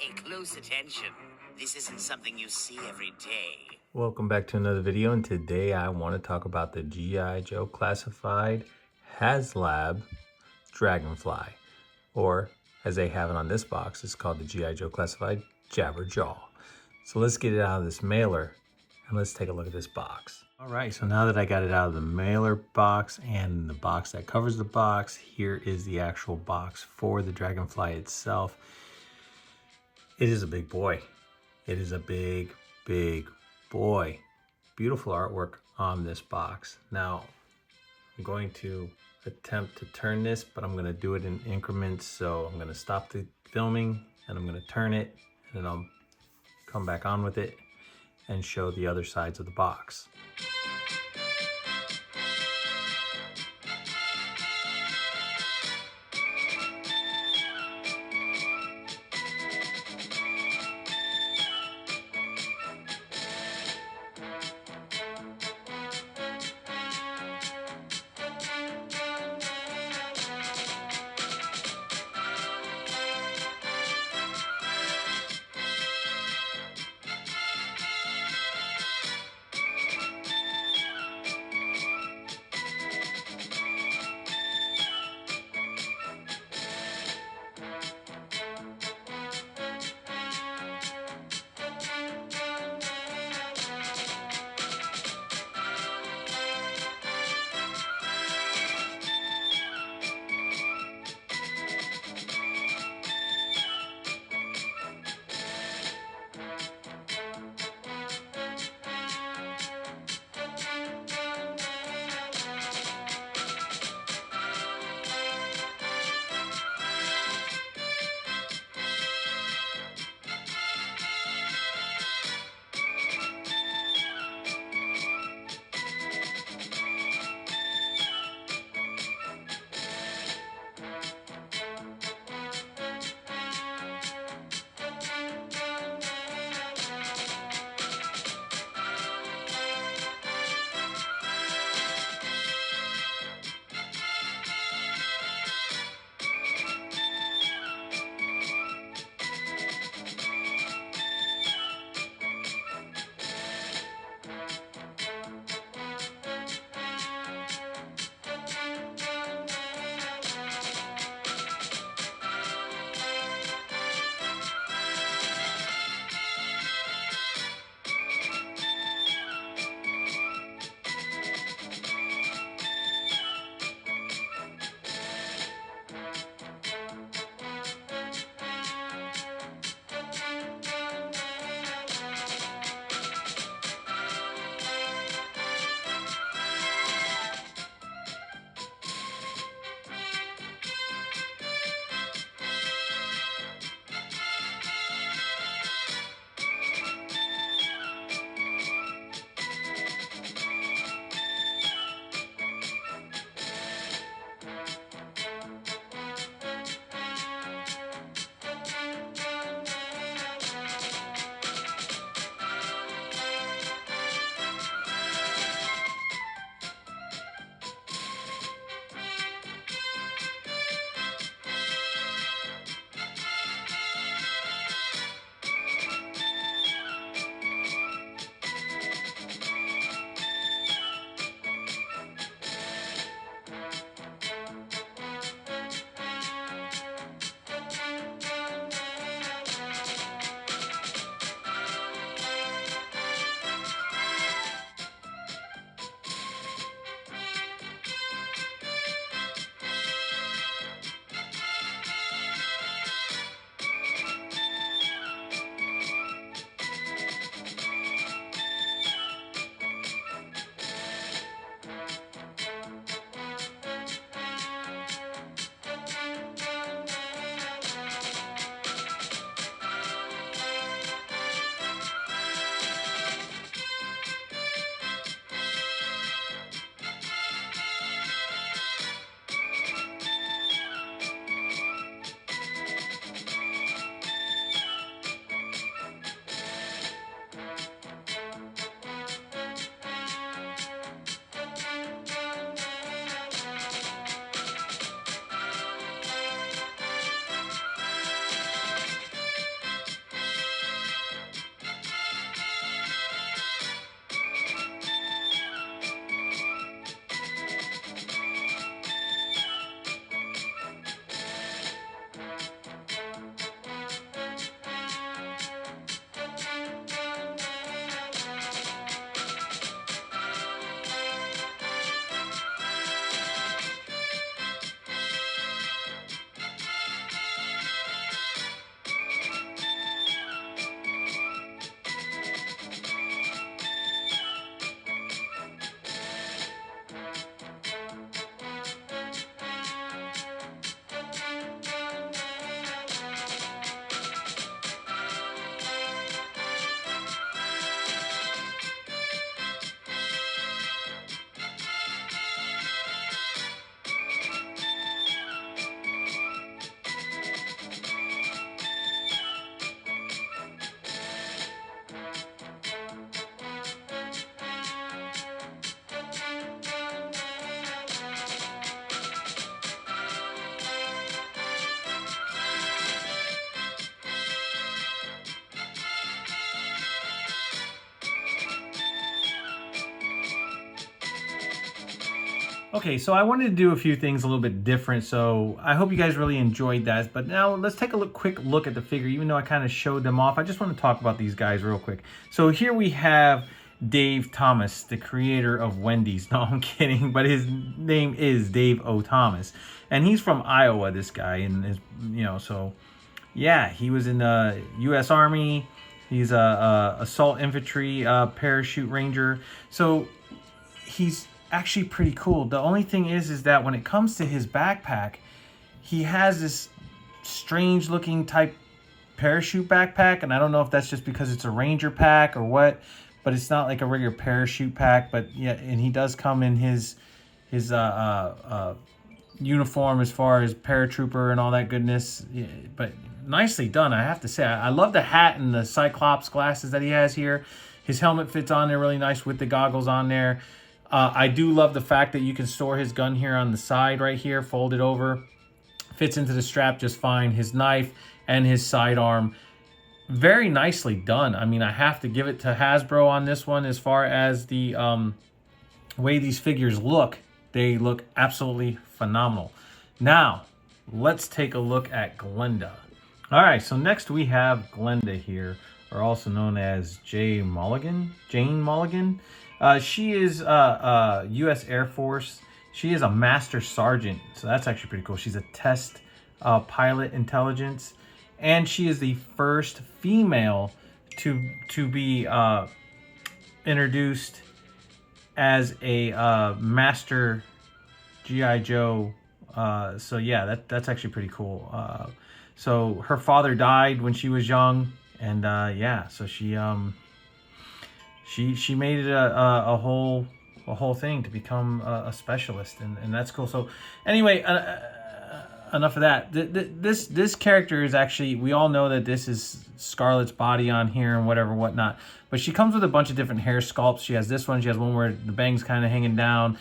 Pay close attention. This isn't something you see every day. Welcome back to another video, and today I want to talk about the G.I. Joe classified Haslab Dragonfly, or as they have it on this box, it's called the G.I. Joe classified Jabberjaw. So let's get it out of this mailer and let's take a look at this box. All right, so now that I got it out of the mailer box and the box that covers the box, here is the actual box for the Dragonfly itself. It is a big boy. It is a big boy. Beautiful artwork on this box. Now, I'm going to attempt to turn this, but I'm going to do it in increments. So I'm going to stop the filming and I'm going to turn it, and then I'll come back on with it and show the other sides of the box. Okay, so I wanted to do a few things a little bit different, so I hope you guys really enjoyed that. But now let's take a quick look at the figure. Even though I kind of showed them off, I just want to talk about these guys real quick. So here we have Dave Thomas, the creator of Wendy's. No, I'm kidding, but his name is Dave O. Thomas. And he's from Iowa, this guy. And, so yeah, he was in the U.S. Army. He's a assault infantry parachute ranger. So he's actually pretty cool. The only thing is that when it comes to his backpack, he has this strange looking type parachute backpack, and I don't know if that's just because it's a ranger pack or what, but it's not like a regular parachute pack. But yeah, and he does come in his uniform as far as paratrooper and all that goodness. Yeah, but nicely done, I have to say. I love the hat and the Cyclops glasses that he has here. His helmet fits on there really nice with the goggles on there. I do love the fact that you can store his gun here on the side right here, fold it over. Fits into the strap just fine. His knife and his sidearm, very nicely done. I mean, I have to give it to Hasbro on this one as far as the way these figures look. They look absolutely phenomenal. Now, let's take a look at Glenda. All right, so next we have Glenda here, or also known as Jane Mulligan. She is U.S. Air Force. She is a master sergeant, so that's actually pretty cool. She's a test pilot intelligence, and she is the first female to be introduced as a master G.I. Joe. So yeah, that's actually pretty cool. So her father died when she was young, and yeah, so she made it a whole thing to become a specialist, and that's cool. So anyway, enough of that. This character is actually, we all know that this is Scarlett's body on here and whatnot, but she comes with a bunch of different hair sculpts. She has this one. She has one where the bang's kind of hanging down.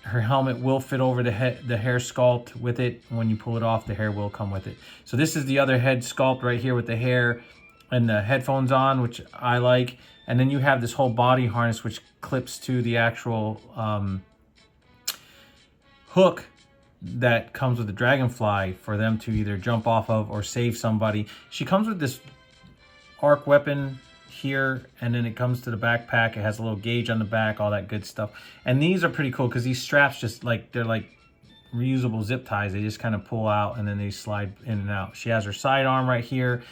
Her helmet will fit over the hair sculpt with it. When you pull it off, the hair will come with it. So this is the other head sculpt right here with the hair and the headphones on, which I like. And then you have this whole body harness, which clips to the actual hook that comes with the Dragonfly for them to either jump off of or save somebody. She comes with this arc weapon here, and then it comes to the backpack. It has a little gauge on the back, all that good stuff. And these are pretty cool because these straps just like, they're like reusable zip ties. They just kind of pull out and then they slide in and out. She has her sidearm right here.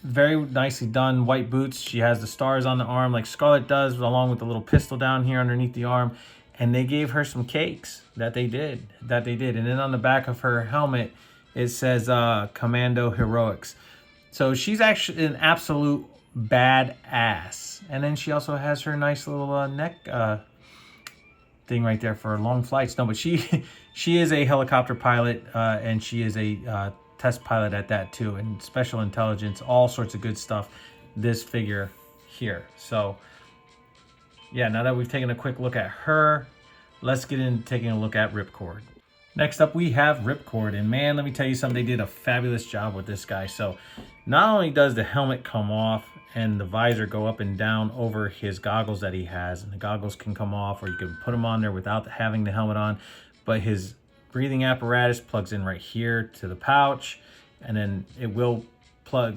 Very nicely done. White boots. She has the stars on the arm like Scarlett does, along with the little pistol down here underneath the arm. And they gave her some cakes that they did. And then on the back of her helmet, it says Commando Heroics. So she's actually an absolute badass. And then she also has her nice little neck thing right there for long flights. No, but she is a helicopter pilot, and she is a test pilot at that too, and special intelligence, all sorts of good stuff. This figure here. So yeah, now that we've taken a quick look at her, let's get into taking a look at Ripcord. Next up, we have Ripcord, and man, let me tell you something, they did a fabulous job with this guy. So not only does the helmet come off and the visor go up and down over his goggles that he has, and the goggles can come off, or you can put them on there without having the helmet on, but his breathing apparatus plugs in right here to the pouch, and then it will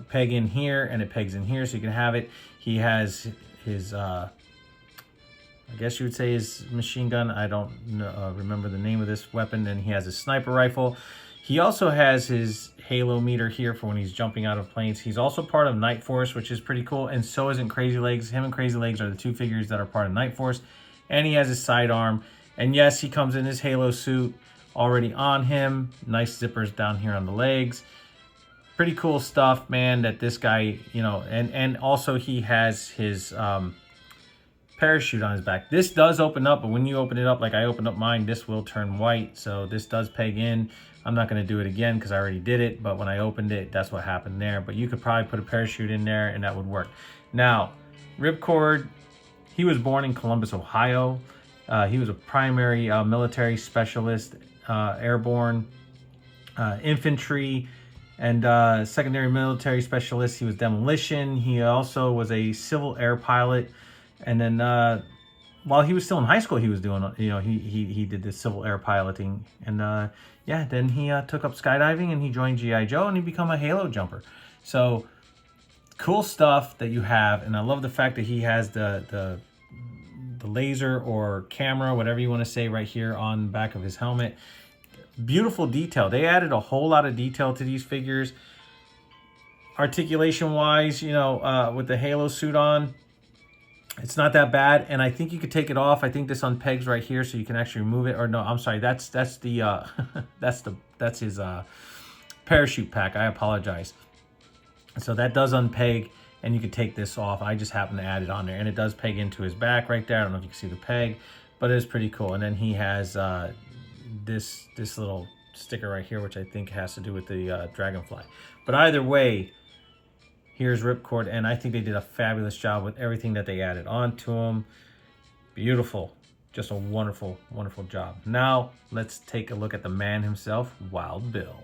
peg in here, and it pegs in here, so you can have it. He has his I guess you would say his machine gun. I don't remember the name of this weapon. And he has a sniper rifle. He also has his halo meter here for when he's jumping out of planes. He's also part of Night Force, which is pretty cool. And so isn't Crazy Legs. Him and Crazy Legs are the two figures that are part of Night Force. And he has his sidearm. And yes, he comes in his halo suit already on him. Nice zippers down here on the legs. Pretty cool stuff, man, that this guy, and also he has his parachute on his back. This does open up, but when you open it up, like I opened up mine, this will turn white. So this does peg in. I'm not going to do it again because I already did it, but when I opened it, that's what happened there. But you could probably put a parachute in there and that would work. Now, Ripcord, he was born in Columbus, Ohio. He was a primary military specialist, airborne, infantry, and secondary military specialist. He was demolition. He also was a civil air pilot. And then while he was still in high school, he was doing, he did this civil air piloting. And yeah, then he took up skydiving and he joined G.I. Joe and he became a halo jumper. So cool stuff that you have. And I love the fact that he has the laser or camera, whatever you want to say, right here on the back of his helmet. Beautiful detail. They added a whole lot of detail to these figures. Articulation wise, with the halo suit on, it's not that bad. And I think you could take it off. I think this unpegs right here so you can actually remove it. Or no, I'm sorry, that's the that's his parachute pack. I apologize. So that does unpeg and you can take this off. I just happen to add it on there, and it does peg into his back right there. I don't know if you can see the peg, but it's pretty cool. And then he has this little sticker right here, which I think has to do with the Dragonfly. But either way, here's Ripcord, and I think they did a fabulous job with everything that they added onto him. Beautiful. Just a wonderful, wonderful job. Now, let's take a look at the man himself, Wild Bill.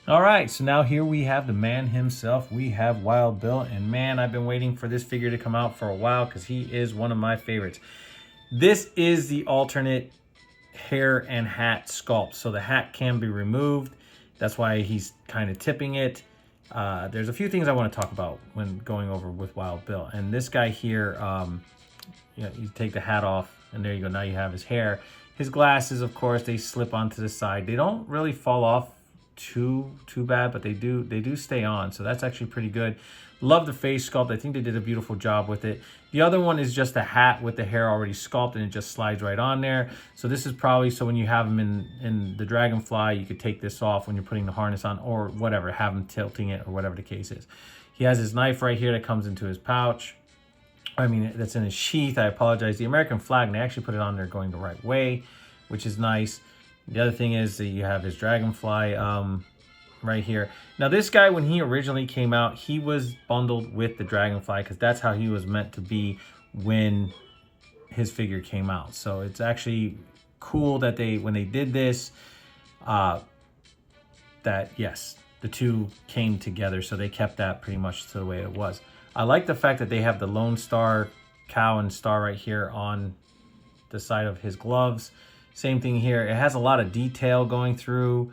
All right, so now here we have the man himself. We have Wild Bill, and man, I've been waiting for this figure to come out for a while because he is one of my favorites. This is the alternate hair and hat sculpt. So the hat can be removed. That's why he's kind of tipping it. There's a few things I want to talk about when going over with Wild Bill. And this guy here, you take the hat off, and there you go. Now you have his hair. His glasses, of course, they slip onto the side. They don't really fall off too bad, but they do stay on. So that's actually pretty good. Love the face sculpt. I think they did a beautiful job with it. The other one is just a hat with the hair already sculpted, and it just slides right on there. So this is probably so when you have him in the Dragonfly, you could take this off when you're putting the harness on, or whatever, have him tilting it, or whatever the case is. He has his knife right here that comes into his pouch. I mean, that's in his sheath. I apologize. The American flag, and they actually put it on there going the right way, which is nice. The other thing is that you have his Dragonfly right here. Now this guy, when he originally came out, he was bundled with the Dragonfly because that's how he was meant to be when his figure came out. So it's actually cool that when they did this, that yes, the two came together. So they kept that pretty much to the way it was. I like the fact that they have the Lone Star cow and star right here on the side of his gloves. Same thing here. It has a lot of detail going through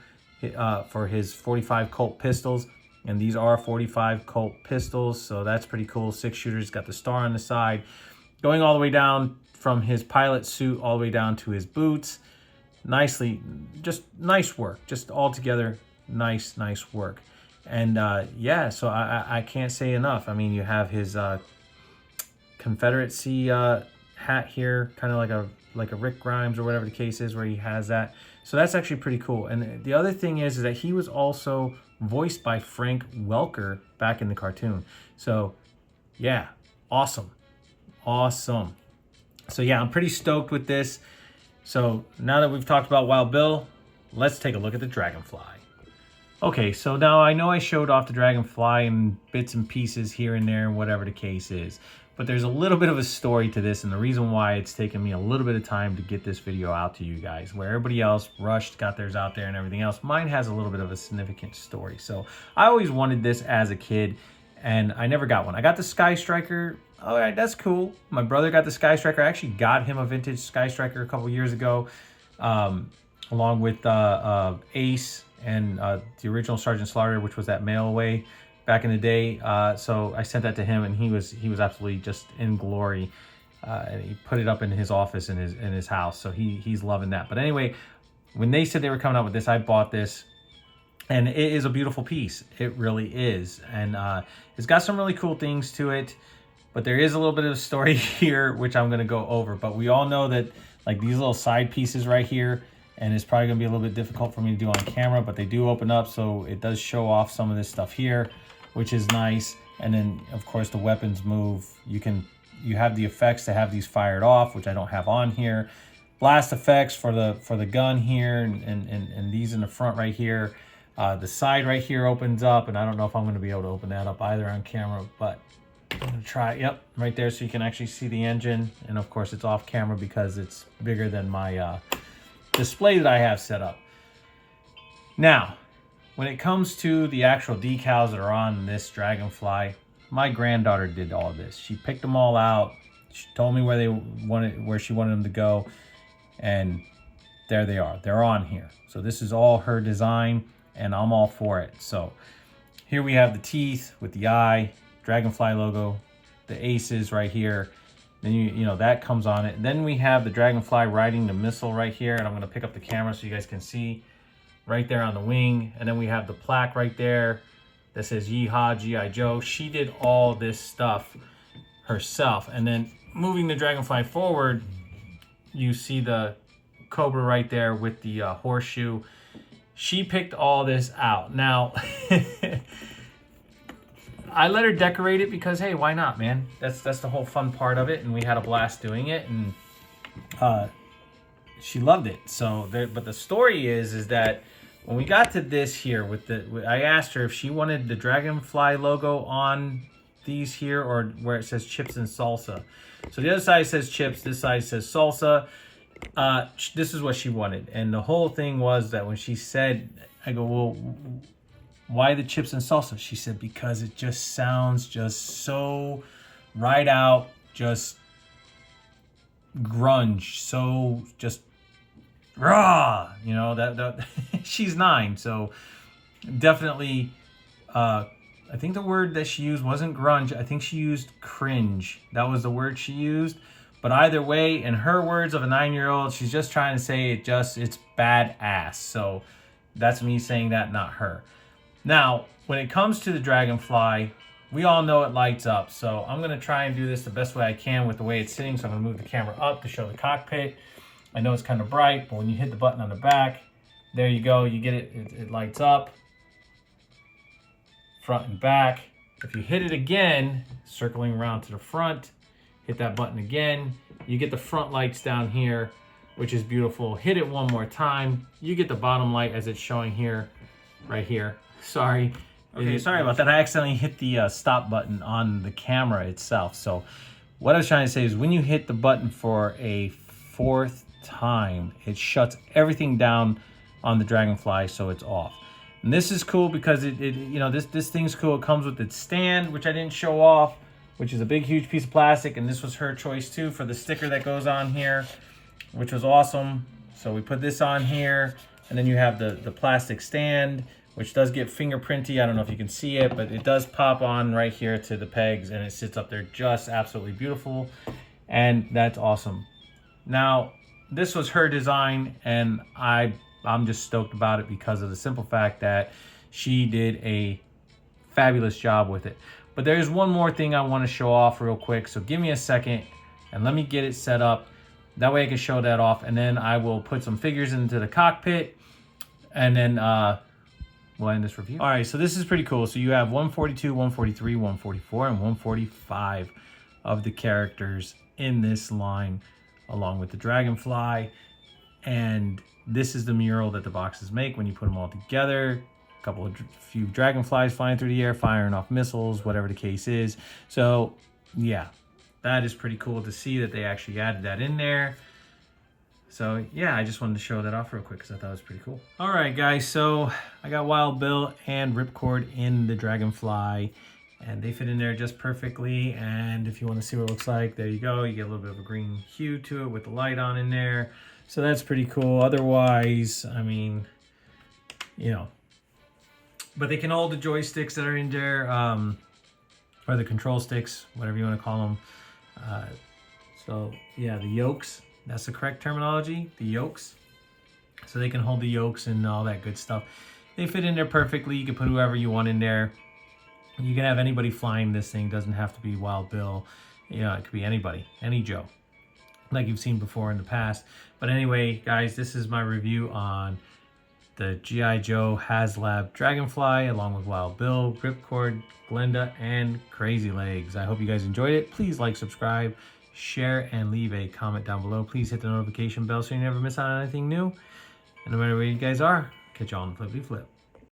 for his 45 Colt pistols, and these are 45 Colt pistols, so that's pretty cool. 6-shooters, got the star on the side, going all the way down from his pilot suit all the way down to his boots. Nicely, just nice work, just all together nice work. And yeah, so I can't say enough. I mean, you have his Confederacy hat here, kind of like a Rick Grimes or whatever the case is, where he has that. So that's actually pretty cool. And the other thing is that he was also voiced by Frank Welker back in the cartoon. So yeah, awesome. So yeah, I'm pretty stoked with this. So now that we've talked about Wild Bill, let's take a look at the Dragonfly. Okay, so now I know I showed off the Dragonfly in bits and pieces here and there, whatever the case is. But there's a little bit of a story to this, and the reason why it's taken me a little bit of time to get this video out to you guys, where everybody else rushed, got theirs out there and everything else, mine has a little bit of a significant story. So I always wanted this as a kid, and I never got one. I got the Sky Striker. All right, that's cool. My brother got the Sky Striker. I actually got him a vintage Sky Striker a couple years ago, along with Ace and the original Sergeant Slaughter, which was that mail away back in the day. So I sent that to him, and he was absolutely just in glory. And he put it up in his office in his house. So he's loving that. But anyway, when they said they were coming out with this, I bought this, and it is a beautiful piece. It really is. And it's got some really cool things to it, but there is a little bit of a story here, which I'm going to go over. But we all know that like these little side pieces right here, and it's probably going to be a little bit difficult for me to do on camera, but they do open up, so it does show off some of this stuff here, which is nice. And then of course the weapons move. You have the effects to have these fired off, which I don't have on here. Blast effects for the gun here, and these in the front right here. The side right here opens up, and I don't know if I'm going to be able to open that up either on camera, but I'm going to try. Yep, right there, so you can actually see the engine. And of course it's off camera because it's bigger than my display that I have set up. Now, when it comes to the actual decals that are on this Dragonfly, my granddaughter did all this. She picked them all out. She told me where she wanted them to go, and there they are. They're on here. So this is all her design, and I'm all for it. So here we have the teeth with the eye, Dragonfly logo, the aces right here. Then you know that comes on it. Then we have the Dragonfly riding the missile right here, and I'm gonna pick up the camera so you guys can see right there on the wing. And then we have the plaque right there that says Yeehaw G.I. Joe. She did all this stuff herself. And then moving the Dragonfly forward, you see the Cobra right there with the horseshoe. She picked all this out. Now, I let her decorate it because, hey, why not, man? That's the whole fun part of it, and we had a blast doing it, and she loved it. So, but the story is that when we got to this here I asked her if she wanted the Dragonfly logo on these here or where it says chips and salsa. So the other side says chips, this side says salsa. This is what she wanted, and the whole thing was that when she said, I go, well, why the chips and salsa? She said, because it just sounds just so right out, just grunge, so just raw, you know, that she's 9, so definitely I think the word that she used wasn't grunge. I think she used cringe. That was the word she used. But either way, in her words of a 9-year-old, she's just trying to say it's badass. So that's me saying that, not her. Now, when it comes to the Dragonfly, we all know it lights up. So I'm going to try and do this the best way I can with the way it's sitting. So I'm going to move the camera up to show the cockpit. I know it's kind of bright, but when you hit the button on the back, there you go. You get it. It lights up. Front and back. If you hit it again, circling around to the front, hit that button again, you get the front lights down here, which is beautiful. Hit it one more time, you get the bottom light as it's showing here, right here. Sorry. Okay, sorry about that. I accidentally hit the stop button on the camera itself. So what I was trying to say is when you hit the button for a 4th time, it shuts everything down on the Dragonfly, so it's off. And this is cool because it you know, this thing's cool. It comes with its stand, which I didn't show off, which is a big, huge piece of plastic. And this was her choice too for the sticker that goes on here, which was awesome. So we put this on here, and then you have the plastic stand, which does get fingerprinty. I don't know if you can see it, but it does pop on right here to the pegs, and it sits up there just absolutely beautiful. And that's awesome. Now, this was her design, and I'm just stoked about it because of the simple fact that she did a fabulous job with it. But there's one more thing I want to show off real quick. So give me a second and let me get it set up. That way I can show that off, and then I will put some figures into the cockpit, and then we'll end this review. All right, so this is pretty cool. So you have 142, 143, 144, and 145 of the characters in this line, along with the Dragonfly. And this is the mural that the boxes make when you put them all together. A few Dragonflies flying through the air, firing off missiles, whatever the case is. So yeah, that is pretty cool to see that they actually added that in there. So yeah, I just wanted to show that off real quick because I thought it was pretty cool. All right, guys, so I got Wild Bill and Ripcord in the Dragonfly, and they fit in there just perfectly. And if you want to see what it looks like, there you go. You get a little bit of a green hue to it with the light on in there. So that's pretty cool. Otherwise, I mean, you know, but they can hold the joysticks that are in there, or the control sticks, whatever you want to call them. So yeah, the yokes, that's the correct terminology, the yokes. So they can hold the yokes and all that good stuff. They fit in there perfectly. You can put whoever you want in there. You can have anybody flying this thing. It doesn't have to be Wild Bill. You know, it could be anybody, any Joe, like you've seen before in the past. But anyway, guys, this is my review on the G.I. Joe Haslab Dragonfly, along with Wild Bill, Ripcord, Glenda, and Crazy Legs. I hope you guys enjoyed it. Please like, subscribe, share, and leave a comment down below. Please hit the notification bell so you never miss out on anything new. And no matter where you guys are, catch you all on the flippity flip.